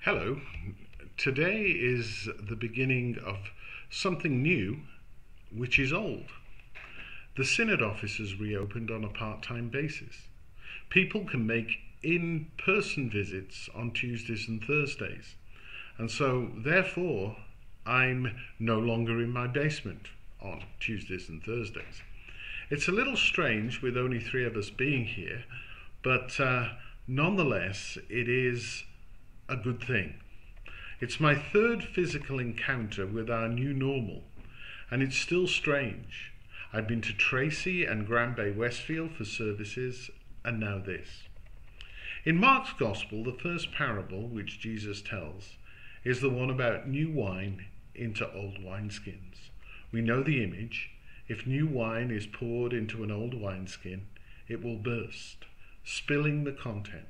Hello. Today is the beginning of something new, which is old. The Synod office has reopened on a part-time basis. People can make in-person visits on Tuesdays and Thursdays. And so, therefore, I'm no longer in my basement on Tuesdays and Thursdays. It's a little strange with only three of us being here, but nonetheless, it is a good thing. It's my third physical encounter with our new normal, and it's still strange. I've been to Tracy and Granby Westfield for services, and now this. In Mark's Gospel, the first parable which Jesus tells is the one about new wine into old wineskins. We know the image. If new wine is poured into an old wineskin, it will burst, spilling the contents.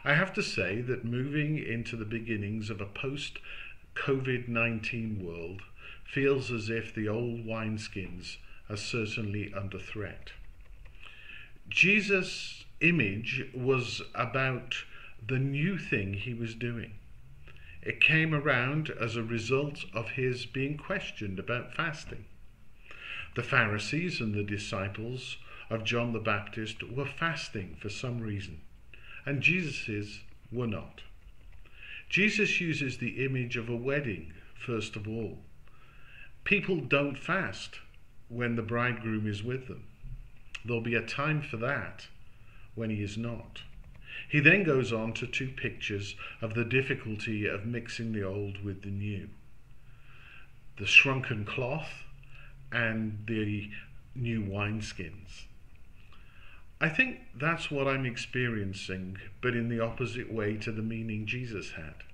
I have to say that moving into the beginnings of a post-COVID-19 world feels as if the old wineskins are certainly under threat. Jesus' image was about the new thing he was doing. It came around as a result of his being questioned about fasting. The Pharisees and the disciples of John the Baptist were fasting for some reason, and Jesus's were not. Jesus uses the image of a wedding, first of all. People don't fast when the bridegroom is with them. There'll be a time for that when he is not. He then goes on to two pictures of the difficulty of mixing the old with the new. The shrunken cloth and the new wineskins. I think that's what I'm experiencing, but in the opposite way to the meaning Jesus had.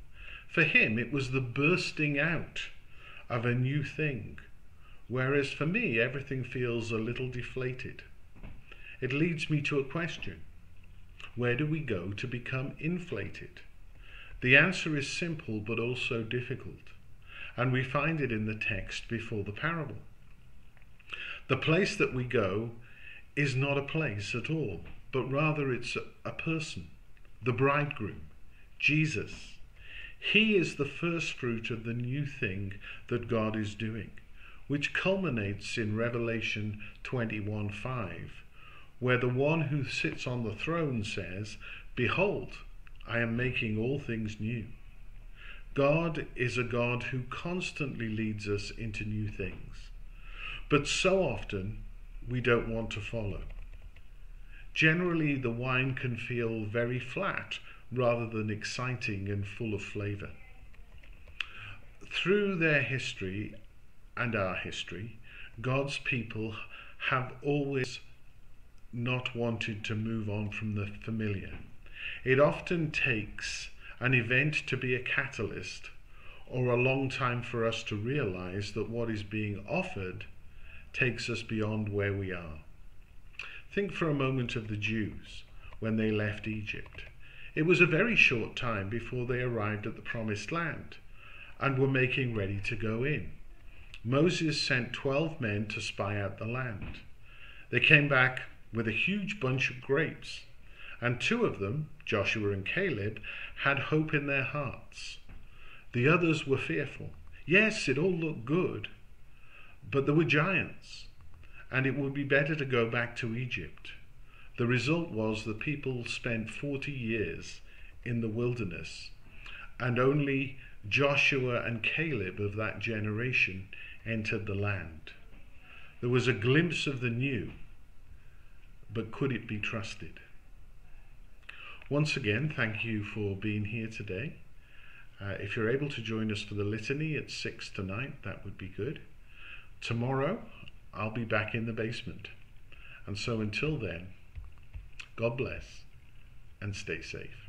For him, it was the bursting out of a new thing, whereas for me, everything feels a little deflated. It leads me to a question. Where do we go to become inflated? The answer is simple, but also difficult, and we find it in the text before the parable. The place that we go is not a place at all, but rather it's a person, the bridegroom, Jesus. He is the first fruit of the new thing that God is doing, which culminates in Revelation 21:5, where the one who sits on the throne says, "Behold, I am making all things new." God is a God who constantly leads us into new things, but so often we don't want to follow. Generally, the wine can feel very flat rather than exciting and full of flavour. Through their history and our history, God's people have always not wanted to move on from the familiar. It often takes an event to be a catalyst, or a long time for us to realise that what is being offered takes us beyond where we are. Think for a moment of the Jews when they left Egypt. It was a very short time before they arrived at the promised land and were making ready to go in. Moses sent 12 men to spy out the land. They came back with a huge bunch of grapes, and two of them, Joshua and Caleb, had hope in their hearts. The others were fearful. Yes, it all looked good, but there were giants, and it would be better to go back to Egypt. The result was the people spent 40 years in the wilderness, and only Joshua and Caleb of that generation entered the land. There was a glimpse of the new, but could it be trusted? Once again, thank you for being here today. If you're able to join us for the litany at 6 to 9, that would be good. Tomorrow, I'll be back in the basement. And so until then, God bless and stay safe.